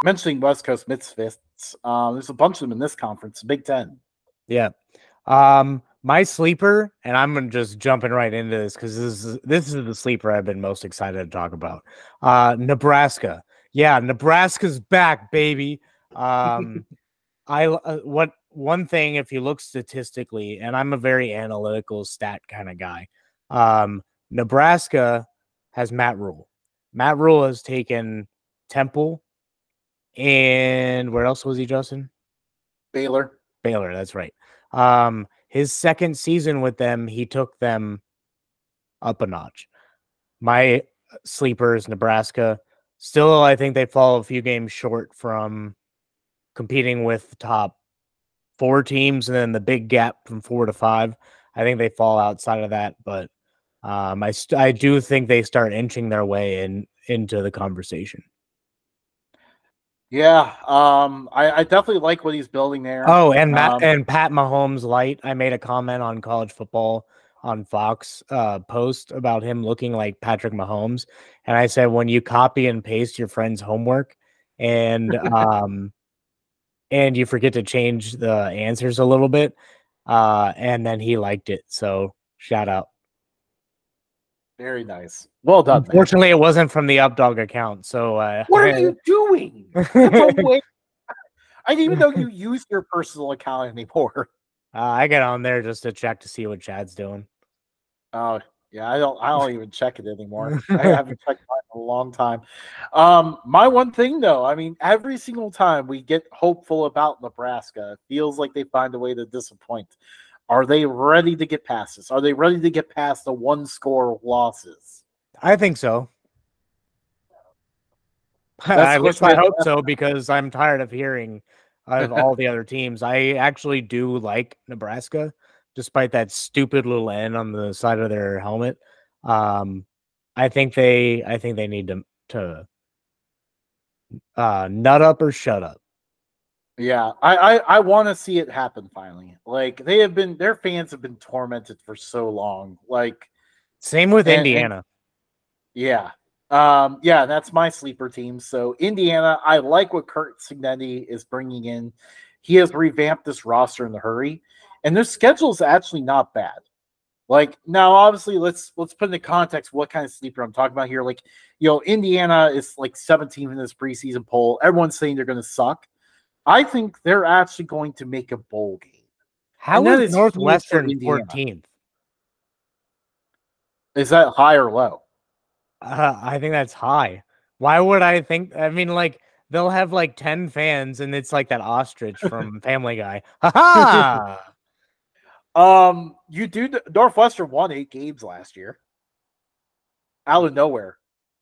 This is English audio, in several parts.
mentioning West Coast Misfits, there's a bunch of them in this conference, Big Ten. Yeah. My sleeper, and I'm just jumping right into this because this is the sleeper I've been most excited to talk about. Nebraska. Yeah, Nebraska's back, baby. One thing, if you look statistically, and I'm a very analytical stat kind of guy, Nebraska has Matt Rule. Matt Rule has taken Temple, and where else was he, Justin? Baylor, that's right. His second season with them, he took them up a notch. My sleeper is Nebraska. Still, I think they fall a few games short from competing with the top 4 teams, and then the big gap from 4 to 5. I think they fall outside of that, but I do think they start inching their way into the conversation. Yeah, I definitely like what he's building there. Oh, and Pat Mahomes light. I made a comment on college football on Fox post about him looking like Patrick Mahomes, and I said when you copy and paste your friend's homework and and you forget to change the answers a little bit, and then he liked it. So shout out. Very nice. Well done. Unfortunately, it wasn't from the Updog account. So what are you doing? I didn't even know you use your personal account anymore. I get on there just to check to see what Chad's doing. Oh yeah, I don't even check it anymore. I haven't checked mine in a long time. My one thing though, I mean, every single time we get hopeful about Nebraska, it feels like they find a way to disappoint. Are they ready to get past this? Are they ready to get past the 1-score losses? I think so. I hope so, because I'm tired of hearing of all the other teams. I actually do like Nebraska, despite that stupid little N on the side of their helmet. I think they need to nut up or shut up. Yeah, I want to see it happen finally. Like their fans have been tormented for so long. Like same with Indiana. Yeah. That's my sleeper team. So Indiana, I like what Kurt Cignetti is bringing in. He has revamped this roster in a hurry, and their schedule is actually not bad. Like now, obviously, let's put into context what kind of sleeper I'm talking about here. Like, Indiana is like 17th in this preseason poll. Everyone's saying they're going to suck. I think they're actually going to make a bowl game. How is Northwestern 14th? Is that high or low? I think that's high. Why would I think? I mean, like, they'll have like 10 fans, and it's like that ostrich from Family Guy. Ha ha! Northwestern won 8 games last year. Out of nowhere.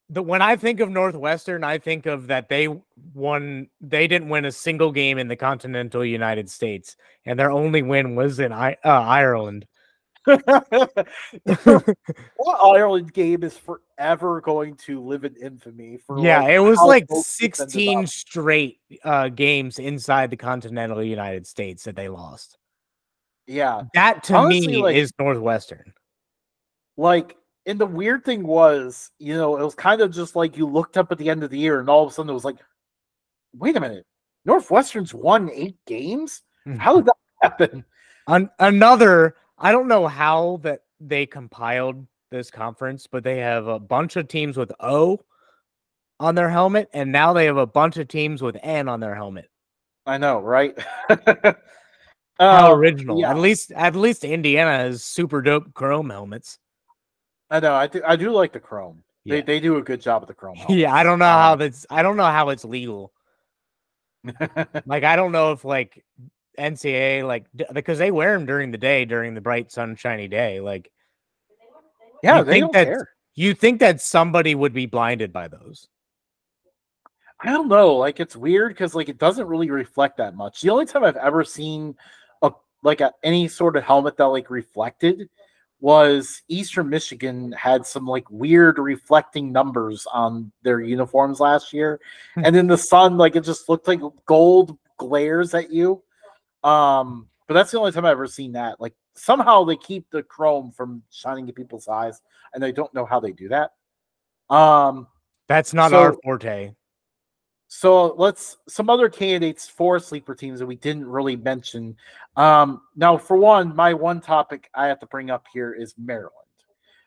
When I think of Northwestern, I think of that they didn't win a single game in the continental United States, and their only win was in Ireland. What Ireland game is forever going to live in infamy for? Yeah, it was like 16 straight games inside the continental United States that they lost. Yeah, that to me is Northwestern. Like, and the weird thing was, it was kind of just like you looked up at the end of the year, and all of a sudden it was like, wait a minute, Northwestern's won 8 games. How did that happen? I don't know how that they compiled this conference, but they have a bunch of teams with O on their helmet, and now they have a bunch of teams with N on their helmet. I know, right? How original. Yeah. At least Indiana has super dope chrome helmets. I know. I do like the chrome. Yeah. They do a good job with the chrome helmets. Yeah, I don't know how it's legal. Like, I don't know if like NCAA, because they wear them during the day, during the bright sunshiny day. Like, yeah, they don't care. You think that somebody would be blinded by those? I don't know. Like, it's weird because like it doesn't really reflect that much. The only time I've ever seen any sort of helmet that like reflected was Eastern Michigan had some like weird reflecting numbers on their uniforms last year, and in the sun, like it just looked like gold glares at you. But that's the only time I've ever seen that. Like, somehow they keep the chrome from shining in people's eyes, and I don't know how they do that. That's not our forte. So some other candidates for sleeper teams that we didn't really mention. Now, for one, my one topic I have to bring up here is Maryland.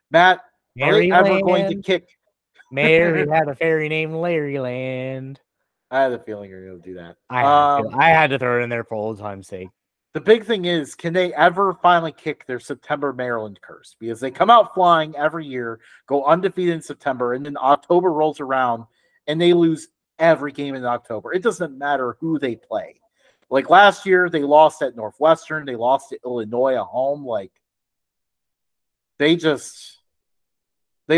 Matt, are they ever going to Maryland. kick? Mary had a fairy named Larryland. I had a feeling you're going to do that. I had to throw it in there for old time's sake. The big thing is, can they ever finally kick their September Maryland curse? Because they come out flying every year, go undefeated in September, and then October rolls around and they lose every game in October. It doesn't matter who they play. Like last year, they lost at Northwestern, they lost to Illinois at home. Like they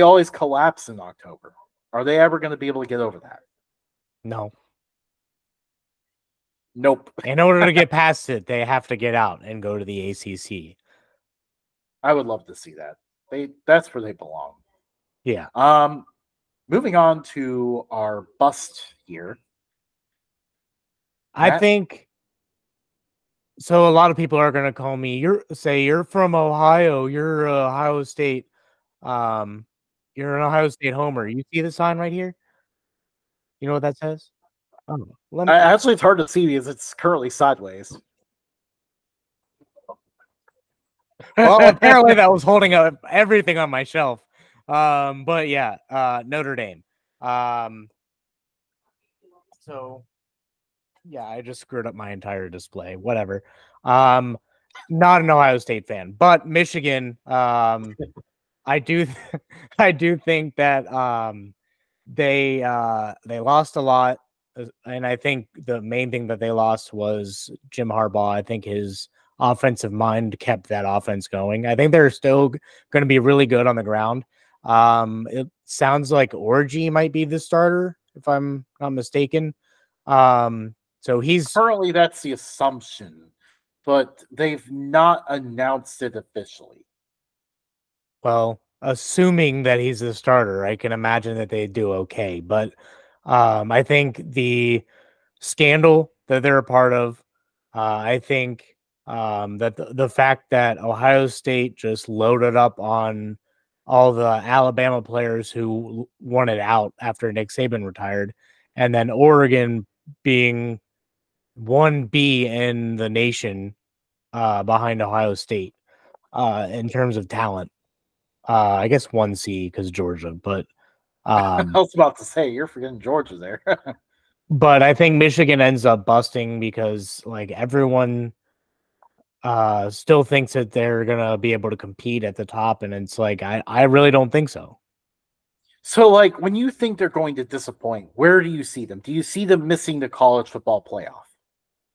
always collapse in October. Are they ever going to be able to get over that? No. Nope. In order to get past it, they have to get out and go to the ACC. I would love to see that. That's where they belong. Yeah. Moving on to our bust here. I think so. A lot of people are going to call me. You're from Ohio. You're Ohio State. You're an Ohio State homer. You see the sign right here? You know what that says? Oh, actually, it's hard to see because it's currently sideways. Well, apparently that was holding up everything on my shelf. But yeah, Notre Dame. So yeah, I just screwed up my entire display. Whatever. Not an Ohio State fan, but Michigan. I do think that they lost a lot. And I think the main thing that they lost was Jim Harbaugh. I think his offensive mind kept that offense going. I think they're still going to be really good on the ground. It sounds like Orgy might be the starter, if I'm not mistaken. So he's currently, that's the assumption, but they've not announced it officially. Well, assuming that he's the starter, I can imagine that they do okay. But I think the scandal that they're a part of, I think that the fact that Ohio State just loaded up on all the Alabama players who wanted out after Nick Saban retired, and then Oregon being 1B in the nation behind Ohio State in terms of talent. I guess 1C because Georgia, but I was about to say you're forgetting Georgia there. But I think Michigan ends up busting because like everyone still thinks that they're gonna be able to compete at the top, and it's like I really don't think so. So like when you think they're going to disappoint, where do you see them? Do you see them missing the college football playoff?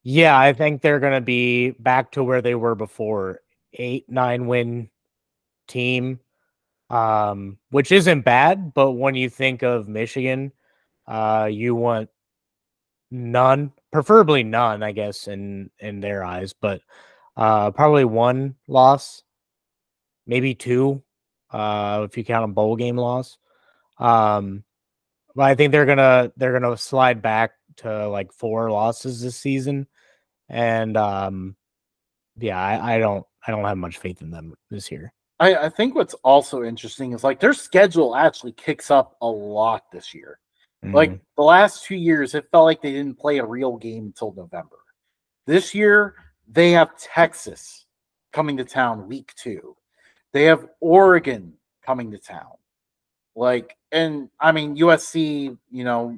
Yeah, I think they're gonna be back to where they were before, 8-9 win team. Which isn't bad, but when you think of Michigan, you want none, preferably none, I guess, in their eyes, but probably one loss, maybe two, if you count a bowl game loss. But I think they're gonna slide back to like 4 losses this season, and yeah, I don't have much faith in them this year. I think what's also interesting is like their schedule actually kicks up a lot this year. Like the last 2 years, it felt like they didn't play a real game until November. This year, they have Texas coming to town week 2. They have Oregon coming to town. Like, and I mean, USC, you know,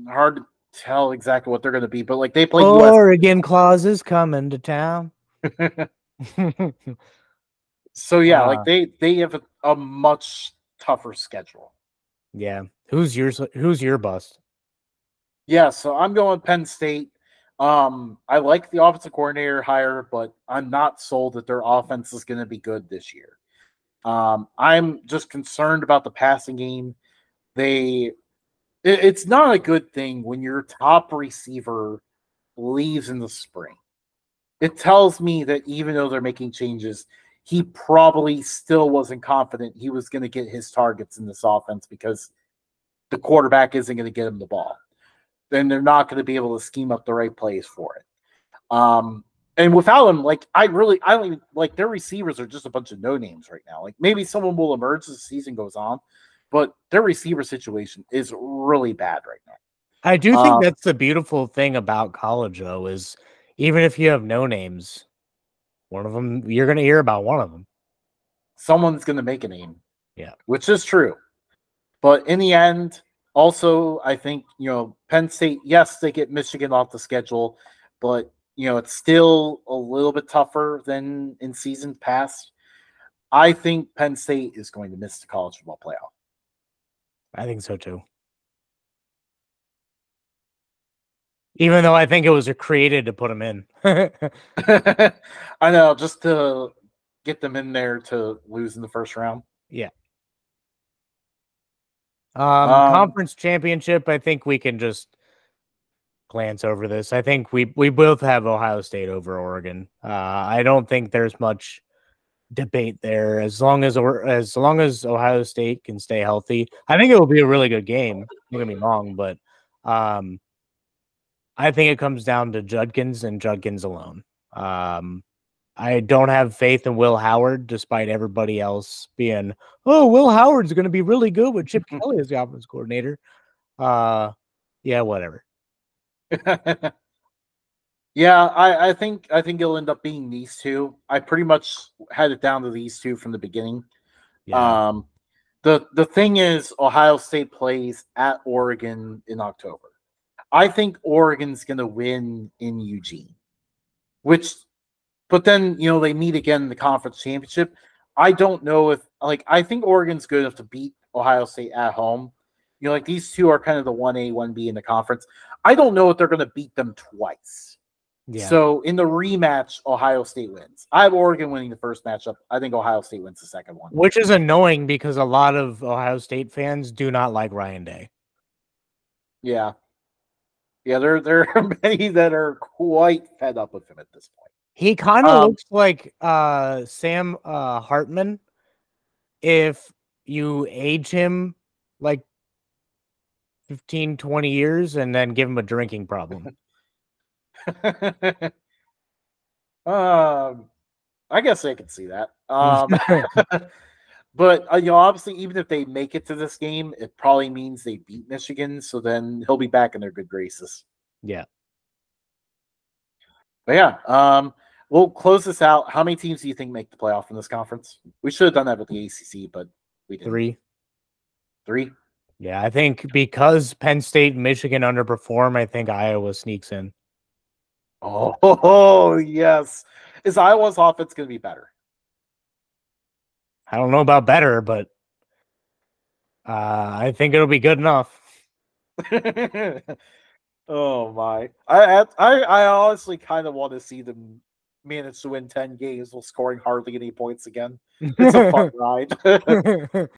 hard to tell exactly what they're going to be, but like they play Oregon Claus is coming to town. So yeah, like they have a much tougher schedule. Yeah. Who's your bust? Yeah, so I'm going Penn State. I like the offensive coordinator hire, but I'm not sold that their offense is going to be good this year. I'm just concerned about the passing game. It's not a good thing when your top receiver leaves in the spring. It tells me that even though they're making changes, he probably still wasn't confident he was going to get his targets in this offense because the quarterback isn't going to get him the ball. Then they're not going to be able to scheme up the right plays for it. And without him, like I don't even like their receivers are just a bunch of no names right now. Like maybe someone will emerge as the season goes on, but their receiver situation is really bad right now. I do think that's the beautiful thing about college, though, is even if you have no names, one of them, you're going to hear about one of them. Someone's going to make a name. Yeah. Which is true. But in the end, also, I think, Penn State, yes, they get Michigan off the schedule, but, it's still a little bit tougher than in seasons past. I think Penn State is going to miss the college football playoff. I think so, too. Even though I think it was created to put them in. I know, just to get them in there to lose in the first round. Yeah. Conference championship, I think we can just glance over this. I think we both have Ohio State over Oregon. I don't think there's much debate there as long as Ohio State can stay healthy. I think it will be a really good game. Don't get me wrong, but I think it comes down to Judkins and Judkins alone. I don't have faith in Will Howard, despite everybody else being, oh, Will Howard's going to be really good with Chip Kelly as the offense coordinator. Yeah, whatever. Yeah, I think it'll end up being these two. I pretty much had it down to these two from the beginning. Yeah. The thing is, Ohio State plays at Oregon in October. I think Oregon's going to win in Eugene, but then, they meet again in the conference championship. I don't know if, I think Oregon's good enough to beat Ohio State at home. These two are kind of the 1A, 1B in the conference. I don't know if they're going to beat them twice. Yeah. So in the rematch, Ohio State wins. I have Oregon winning the first matchup. I think Ohio State wins the second one. Which is annoying because a lot of Ohio State fans do not like Ryan Day. Yeah. Yeah, there are many that are quite fed up with him at this point. He kind of looks like Sam Hartman if you age him like 15, 20 years and then give him a drinking problem. I guess I can see that. But obviously, even if they make it to this game, it probably means they beat Michigan. So then he'll be back in their good graces. Yeah. But yeah, we'll close this out. How many teams do you think make the playoff in this conference? We should have done that with the ACC, but we didn't. Three? Yeah, I think because Penn State and Michigan underperform, I think Iowa sneaks in. Oh, yes. Is Iowa's offense going to be better? I don't know about better, but I think it'll be good enough. Oh my! I honestly kind of want to see them manage to win 10 games while scoring hardly any points again. It's a fun ride.